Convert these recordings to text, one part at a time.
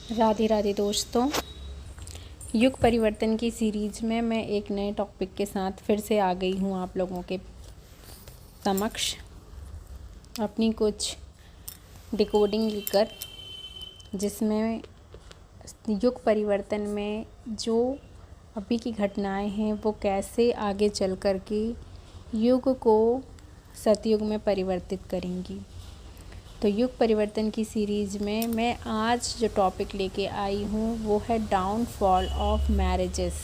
राधे राधे दोस्तों, युग परिवर्तन की सीरीज़ में मैं एक नए टॉपिक के साथ फिर से आ गई हूँ आप लोगों के समक्ष अपनी कुछ डिकोडिंग लेकर, जिसमें युग परिवर्तन में जो अभी की घटनाएं हैं वो कैसे आगे चल कर के युग को सतयुग में परिवर्तित करेंगी। तो युग परिवर्तन की सीरीज़ में मैं आज जो टॉपिक लेके आई हूँ वो है डाउनफॉल ऑफ मैरिजेस।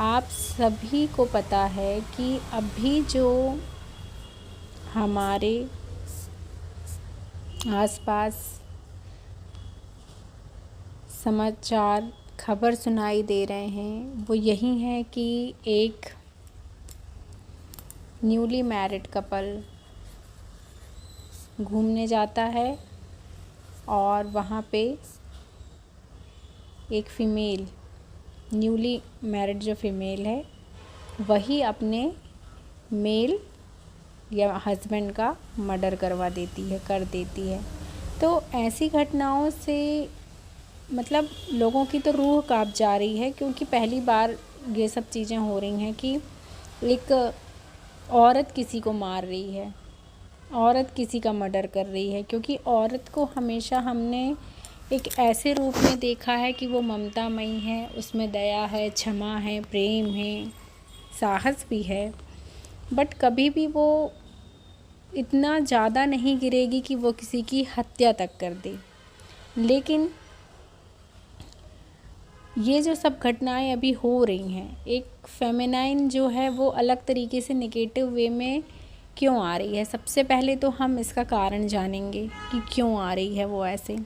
आप सभी को पता है कि अभी जो हमारे आसपास समाचार खबर सुनाई दे रहे हैं वो यही है कि एक न्यूली मैरिड कपल घूमने जाता है और वहाँ पे एक फ़ीमेल, न्यूली मैरिड जो फ़ीमेल है वही अपने मेल या हस्बैंड का मर्डर कर देती है। तो ऐसी घटनाओं से मतलब लोगों की तो रूह काँप जा रही है, क्योंकि पहली बार ये सब चीज़ें हो रही हैं कि एक औरत किसी को मार रही है, औरत किसी का मर्डर कर रही है। क्योंकि औरत को हमेशा हमने एक ऐसे रूप में देखा है कि वो ममतामयी है, उसमें दया है, क्षमा है, प्रेम है, साहस भी है, बट कभी भी वो इतना ज़्यादा नहीं गिरेगी कि वो किसी की हत्या तक कर दे। लेकिन ये जो सब घटनाएं अभी हो रही हैं, एक फेमिनाइन जो है वो अलग तरीके से नेगेटिव वे में क्यों आ रही है। सबसे पहले तो हम इसका कारण जानेंगे कि क्यों आ रही है वो ऐसे।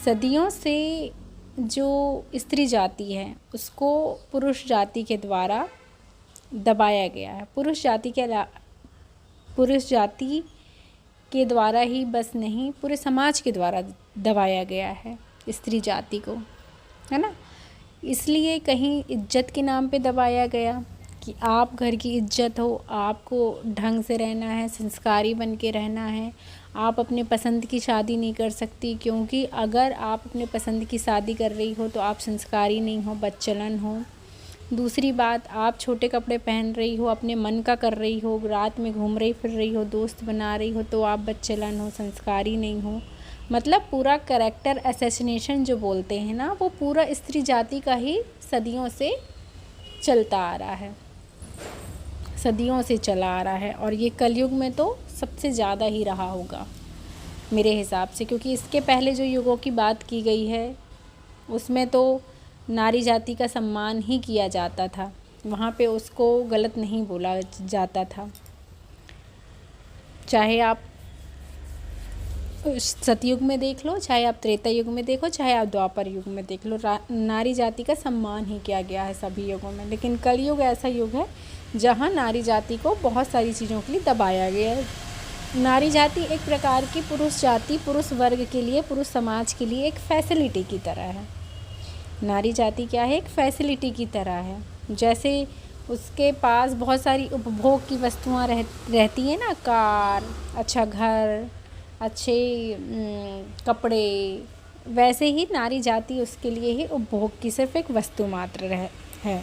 सदियों से जो स्त्री जाति है उसको पुरुष जाति के द्वारा दबाया गया है। पुरुष जाति के द्वारा ही बस नहीं, पूरे समाज के द्वारा दबाया गया है स्त्री जाति को, है ना। इसलिए कहीं इज्जत के नाम पे दबाया गया कि आप घर की इज्जत हो, आपको ढंग से रहना है, संस्कारी बन के रहना है, आप अपने पसंद की शादी नहीं कर सकती, क्योंकि अगर आप अपने पसंद की शादी कर रही हो तो आप संस्कारी नहीं हो, बदचलन हो। दूसरी बात, आप छोटे कपड़े पहन रही हो, अपने मन का कर रही हो, रात में घूम रही फिर रही हो, दोस्त बना रही हो, तो आप बदचलन हो, संस्कारी नहीं हो। मतलब पूरा कैरेक्टर असैसिनेशन जो बोलते हैं ना, वो पूरा स्त्री जाति का ही सदियों से चलता आ रहा है, सदियों से चला आ रहा है। और ये कलयुग में तो सबसे ज़्यादा ही रहा होगा मेरे हिसाब से, क्योंकि इसके पहले जो युगों की बात की गई है उसमें तो नारी जाति का सम्मान ही किया जाता था, वहाँ पे उसको गलत नहीं बोला जाता था। चाहे आप सतयुग में देख लो, चाहे आप त्रेता युग में देखो, चाहे आप द्वापर युग में देख लो, नारी जाति का सम्मान ही किया गया है सभी युगों में। लेकिन कलयुग ऐसा युग है जहाँ नारी जाति को बहुत सारी चीज़ों के लिए दबाया गया है। नारी जाति एक प्रकार की पुरुष जाति, पुरुष वर्ग के लिए, पुरुष समाज के लिए एक फैसिलिटी की तरह है। नारी जाति क्या है? एक फैसिलिटी की तरह है। जैसे उसके पास बहुत सारी उपभोग की वस्तुएं रहती हैं ना, कार, अच्छा घर, अच्छे कपड़े, वैसे ही नारी जाति उसके लिए ही उपभोग की सिर्फ एक वस्तु मात्र है।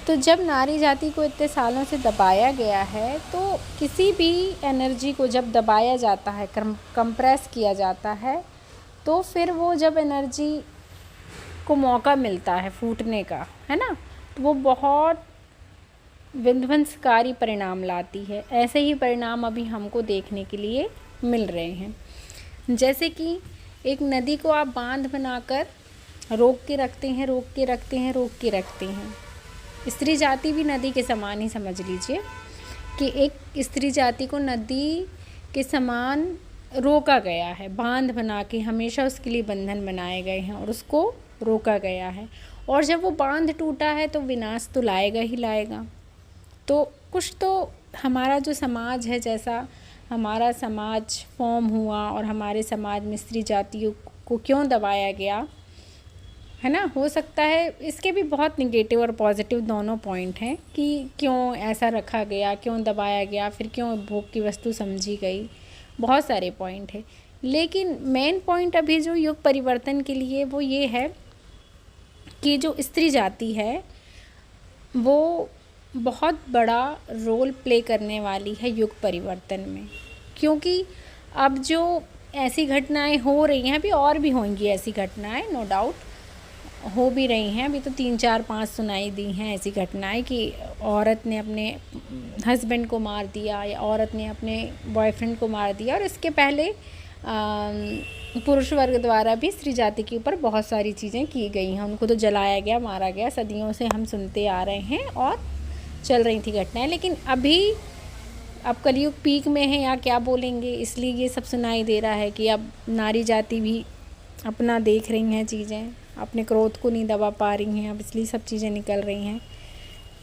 तो जब नारी जाति को इतने सालों से दबाया गया है, तो किसी भी एनर्जी को जब दबाया जाता है, कंप्रेस किया जाता है, तो फिर वो जब एनर्जी को मौका मिलता है फूटने का, है ना, तो वो बहुत विध्वंसकारी परिणाम लाती है। ऐसे ही परिणाम अभी हमको देखने के लिए मिल रहे हैं। जैसे कि एक नदी को आप बांध बनाकर रोक के रखते हैं। स्त्री जाति भी नदी के समान ही समझ लीजिए कि एक स्त्री जाति को नदी के समान रोका गया है, बांध बना के हमेशा उसके लिए बंधन बनाए गए हैं और उसको रोका गया है। और जब वो बांध टूटा है तो विनाश तो लाएगा ही लाएगा। तो कुछ तो हमारा जो समाज है, जैसा हमारा समाज फॉर्म हुआ और हमारे समाज में स्त्री जातियों को क्यों दबाया गया, है ना, हो सकता है इसके भी बहुत निगेटिव और पॉजिटिव दोनों पॉइंट हैं कि क्यों ऐसा रखा गया, क्यों दबाया गया, फिर क्यों उपभोग की वस्तु समझी गई, बहुत सारे पॉइंट हैं। लेकिन मेन पॉइंट अभी जो युग परिवर्तन के लिए वो ये है कि जो स्त्री जाति है वो बहुत बड़ा रोल प्ले करने वाली है युग परिवर्तन में, क्योंकि अब जो ऐसी घटनाएं हो रही हैं, अभी और भी होंगी ऐसी घटनाएं, नो डाउट हो भी रही हैं। अभी तो 3 4 5 सुनाई दी हैं ऐसी घटनाएं कि औरत ने अपने हस्बैंड को मार दिया या औरत ने अपने बॉयफ्रेंड को मार दिया। और इसके पहले पुरुष वर्ग द्वारा भी स्त्री जाति के ऊपर बहुत सारी चीज़ें की गई हैं, उनको तो जलाया गया, मारा गया, सदियों से हम सुनते आ रहे हैं और चल रही थी घटनाएं। लेकिन अभी अब कलयुग पीक में है या क्या बोलेंगे, इसलिए ये सब सुनाई दे रहा है कि अब नारी जाति भी अपना देख रही हैं चीज़ें, अपने क्रोध को नहीं दबा पा रही हैं, अब इसलिए सब चीज़ें निकल रही हैं।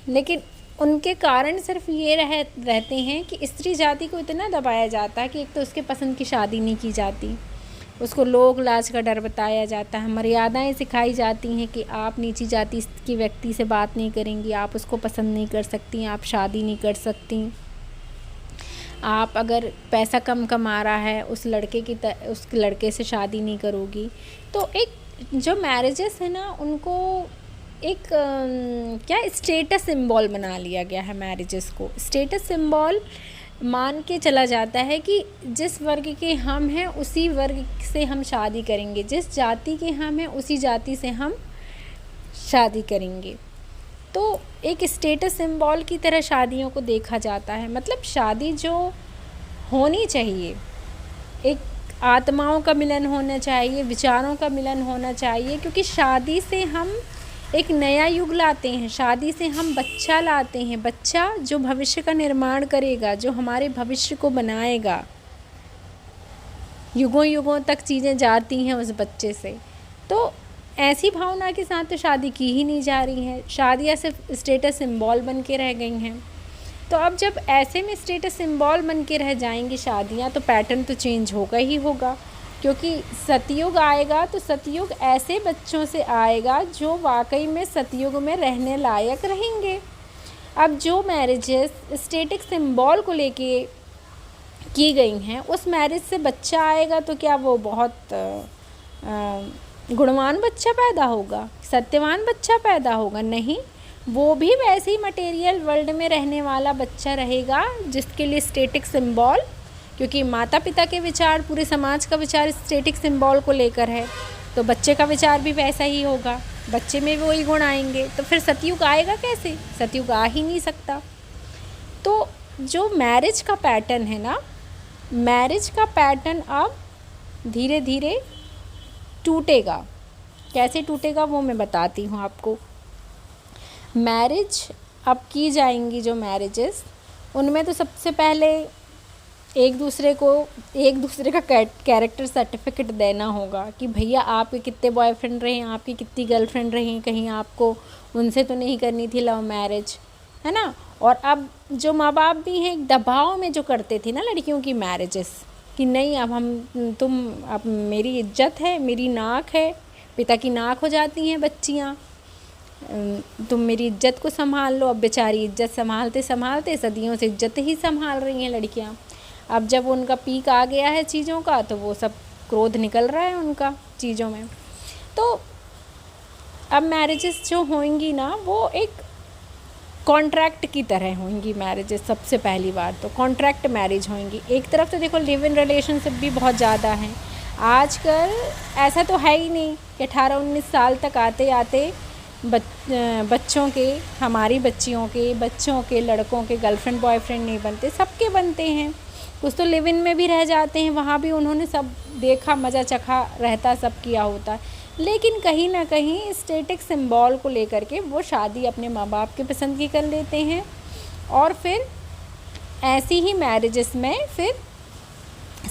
लेकिन उनके कारण सिर्फ ये रहते हैं कि स्त्री जाति को इतना दबाया जाता है कि एक तो उसके पसंद की शादी नहीं की जाती, उसको लोक लाज का डर बताया जाता है, मर्यादाएं सिखाई जाती हैं कि आप नीची जाति की व्यक्ति से बात नहीं करेंगी, आप उसको पसंद नहीं कर सकती, आप शादी नहीं कर सकती, आप अगर पैसा कम कमा रहा है उस लड़के से शादी नहीं करोगी। तो एक जो मैरिजेस है ना, उनको एक क्या स्टेटस सिंबल बना लिया गया है। मैरिजेस को स्टेटस सिंबल मान के चला जाता है कि जिस वर्ग के हम हैं उसी वर्ग से हम शादी करेंगे, जिस जाति के हम हैं उसी जाति से हम शादी करेंगे। तो एक स्टेटस सिंबल की तरह शादियों को देखा जाता है। मतलब शादी जो होनी चाहिए, एक आत्माओं का मिलन होना चाहिए, विचारों का मिलन होना चाहिए, क्योंकि शादी से हम एक नया युग लाते हैं, शादी से हम बच्चा लाते हैं, बच्चा जो भविष्य का निर्माण करेगा, जो हमारे भविष्य को बनाएगा। युगों युगों तक चीज़ें जाती हैं उस बच्चे से। तो ऐसी भावना के साथ तो शादी की ही नहीं जा रही है, शादियाँ सिर्फ स्टेटस सिंबल बन के रह गई हैं। तो अब जब ऐसे में स्टेटस सिंबल बन के रह जाएंगी शादियाँ, तो पैटर्न तो चेंज होगा ही होगा, क्योंकि सतयुग आएगा तो सतयुग ऐसे बच्चों से आएगा जो वाकई में सतयुग में रहने लायक रहेंगे। अब जो मैरिजेस स्टेटिक सिंबल को लेके की गई हैं, उस मैरिज से बच्चा आएगा तो क्या वो बहुत गुणवान बच्चा पैदा होगा, सत्यवान बच्चा पैदा होगा? नहीं, वो भी वैसे ही मटेरियल वर्ल्ड में रहने वाला बच्चा रहेगा जिसके लिए स्टेटिक सिंबल, क्योंकि माता पिता के विचार, पूरे समाज का विचार स्टेटिक सिंबल को लेकर है, तो बच्चे का विचार भी वैसा ही होगा, बच्चे में भी वही गुण आएंगे। तो फिर सतयुग आएगा कैसे? सतयुग आ ही नहीं सकता। तो जो मैरिज का पैटर्न है ना, मैरिज का पैटर्न अब धीरे धीरे टूटेगा। कैसे टूटेगा वो मैं बताती हूँ आपको। मैरिज अब की जाएंगी जो मैरिजेस, उनमें तो सबसे पहले एक दूसरे का कैरेक्टर सर्टिफिकेट देना होगा कि भैया आपके कितने बॉयफ्रेंड रहे, आपकी कितनी गर्लफ्रेंड रही, कहीं आपको उनसे तो नहीं करनी थी लव मैरिज, है ना। और अब जो माँ बाप भी हैं एक दबाव में जो करते थे ना लड़कियों की मैरिजेस, कि नहीं अब मेरी इज्जत है, मेरी नाक है, पिता की नाक हो जाती हैं बच्चियाँ, तुम मेरी इज्जत को संभाल लो। अब बेचारी इज्जत संभालते संभालते सदियों से इज्जत ही संभाल रही हैं लड़कियाँ। अब जब उनका पीक आ गया है चीज़ों का, तो वो सब क्रोध निकल रहा है उनका चीज़ों में। तो अब मैरिजेस जो होंगी ना, वो एक कॉन्ट्रैक्ट की तरह होंगी मैरिजेस। सबसे पहली बार तो कॉन्ट्रैक्ट मैरिज होंगी। एक तरफ तो देखो लिव इन रिलेशनशिप भी बहुत ज़्यादा हैं आजकल। ऐसा तो है ही नहीं कि 18-19 साल तक आते आते बच्चों के, हमारी बच्चियों के, बच्चों के, लड़कों के गर्लफ्रेंड बॉयफ्रेंड नहीं बनते, सबके बनते हैं। कुछ तो लिव इन में भी रह जाते हैं, वहाँ भी उन्होंने सब देखा, मज़ा चखा, रहता सब किया होता है। लेकिन कहीं ना कहीं स्टेटिक सिंबल को लेकर के वो शादी अपने माँ बाप के पसंद की कर लेते हैं, और फिर ऐसी ही मैरिजेस में फिर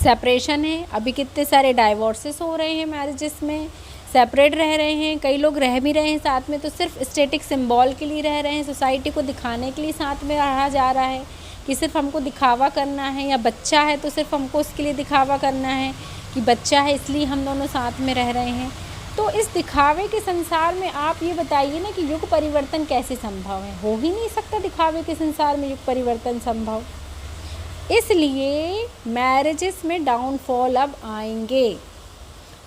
सेपरेशन है। अभी कितने सारे डाइवोर्सेस हो रहे हैं मैरिजेस में, सेपरेट रह रहे हैं, कई लोग रह भी रहे हैं साथ में, तो सिर्फ स्टेटिक सिंबल के लिए रह रहे हैं, सोसाइटी को दिखाने के लिए साथ में रहा जा रहा है कि सिर्फ हमको दिखावा करना है, या बच्चा है तो सिर्फ हमको उसके लिए दिखावा करना है कि बच्चा है इसलिए हम दोनों साथ में रह रहे हैं। तो इस दिखावे के संसार में आप ये बताइए ना कि युग परिवर्तन कैसे संभव है? हो ही नहीं सकता दिखावे के संसार में युग परिवर्तन संभव। इसलिए मैरिजेस में डाउनफॉल अब आएंगे।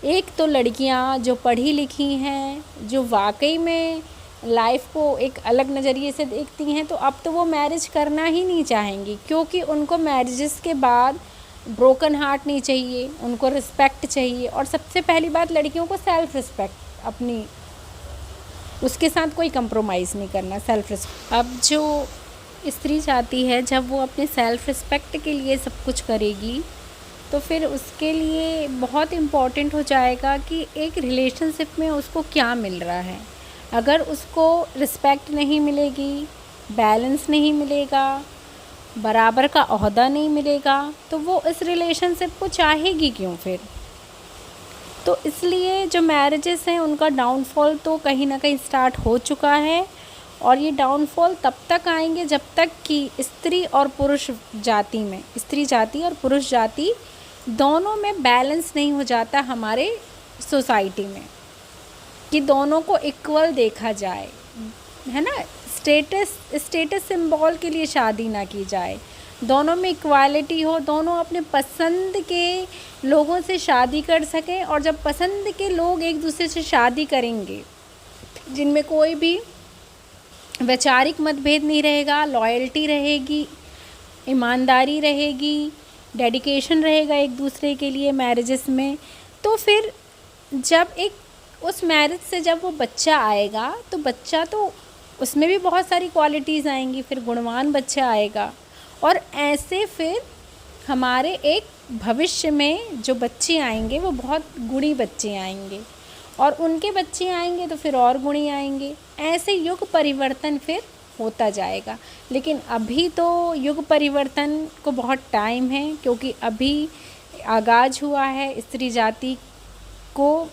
एक तो लड़कियां जो पढ़ी लिखी हैं, जो वाकई में लाइफ को एक अलग नज़रिए से देखती हैं, तो अब तो वो मैरिज करना ही नहीं चाहेंगी, क्योंकि उनको मैरिजेस के बाद ब्रोकन हार्ट नहीं चाहिए, उनको रिस्पेक्ट चाहिए। और सबसे पहली बात, लड़कियों को सेल्फ रिस्पेक्ट, अपनी उसके साथ कोई कंप्रोमाइज़ नहीं करना, सेल्फ रिस्पेक्ट। अब जो स्त्री जाती है, जब वो अपने सेल्फ रिस्पेक्ट के लिए सब कुछ करेगी, तो फिर उसके लिए बहुत इम्पॉर्टेंट हो जाएगा कि एक रिलेशनशिप में उसको क्या मिल रहा है। अगर उसको रिस्पेक्ट नहीं मिलेगी, बैलेंस नहीं मिलेगा, बराबर का ओहदा नहीं मिलेगा, तो वो इस रिलेशनशिप को चाहेगी क्यों फिर। तो इसलिए जो मैरिजेस हैं उनका डाउनफॉल तो कहीं ना कहीं स्टार्ट हो चुका है। और ये डाउनफॉल तब तक आएंगे जब तक कि स्त्री और पुरुष जाति में, स्त्री जाति और पुरुष जाति दोनों में बैलेंस नहीं हो जाता हमारे सोसाइटी में, कि दोनों को इक्वल देखा जाए, है ना। स्टेटस सिंबल के लिए शादी ना की जाए, दोनों में इक्वालिटी हो, दोनों अपने पसंद के लोगों से शादी कर सकें। और जब पसंद के लोग एक दूसरे से शादी करेंगे, जिनमें कोई भी वैचारिक मतभेद नहीं रहेगा, लॉयल्टी रहेगी, ईमानदारी रहेगी, डेडिकेशन रहेगा एक दूसरे के लिए मैरिजेस में, तो फिर जब एक उस मैरिज से जब वो बच्चा आएगा, तो बच्चा तो उसमें भी बहुत सारी क्वालिटीज़ आएंगी, फिर गुणवान बच्चा आएगा। और ऐसे फिर हमारे एक भविष्य में जो बच्चे आएंगे वो बहुत गुणी बच्चे आएंगे, और उनके बच्चे आएंगे तो फिर और गुणी आएंगे। ऐसे युग परिवर्तन फिर होता जाएगा। लेकिन अभी तो युग परिवर्तन को बहुत टाइम है, क्योंकि अभी आगाज़ हुआ है स्त्री जाति को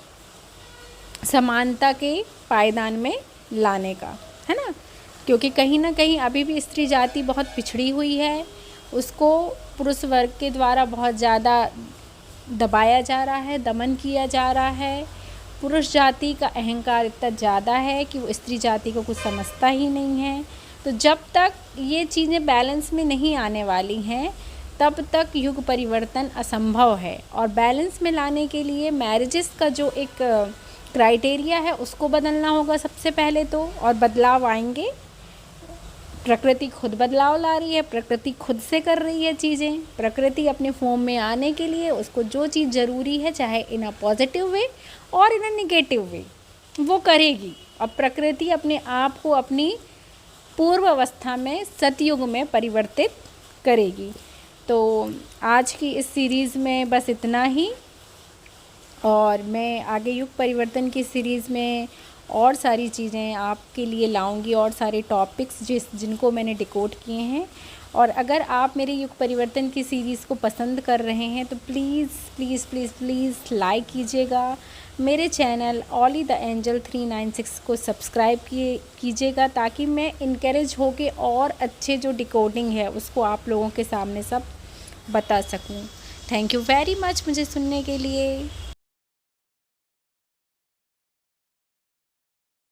समानता के पायदान में लाने का, है ना। क्योंकि कहीं ना कहीं अभी भी स्त्री जाति बहुत पिछड़ी हुई है, उसको पुरुष वर्ग के द्वारा बहुत ज़्यादा दबाया जा रहा है, दमन किया जा रहा है। पुरुष जाति का अहंकार इतना ज़्यादा है कि वो स्त्री जाति को कुछ समझता ही नहीं है। तो जब तक ये चीज़ें बैलेंस में नहीं आने वाली हैं, तब तक युग परिवर्तन असंभव है। और बैलेंस में लाने के लिए मैरिजेस का जो एक क्राइटेरिया है उसको बदलना होगा सबसे पहले तो, और बदलाव आएंगे। प्रकृति खुद बदलाव ला रही है, प्रकृति खुद से कर रही है चीज़ें। प्रकृति अपने फॉर्म में आने के लिए उसको जो चीज़ ज़रूरी है, चाहे इन अ पॉजिटिव वे और इन अ नेगेटिव वे, वो करेगी। अब प्रकृति अपने आप को अपनी पूर्व अवस्था में, सतयुग में परिवर्तित करेगी। तो आज की इस सीरीज़ में बस इतना ही, और मैं आगे युग परिवर्तन की सीरीज़ में और सारी चीज़ें आपके लिए लाऊंगी, और सारे टॉपिक्स जिनको मैंने डिकोड किए हैं। और अगर आप मेरे युग परिवर्तन की सीरीज़ को पसंद कर रहे हैं तो please please please please like कीजिएगा। मेरे चैनल ओली द एंजल 396 को सब्सक्राइब कीजिएगा, ताकि मैं इनकरेज होके और अच्छे जो डिकोडिंग है उसको आप लोगों के सामने सब बता सकूं। थैंक यू वेरी मच मुझे सुनने के लिए।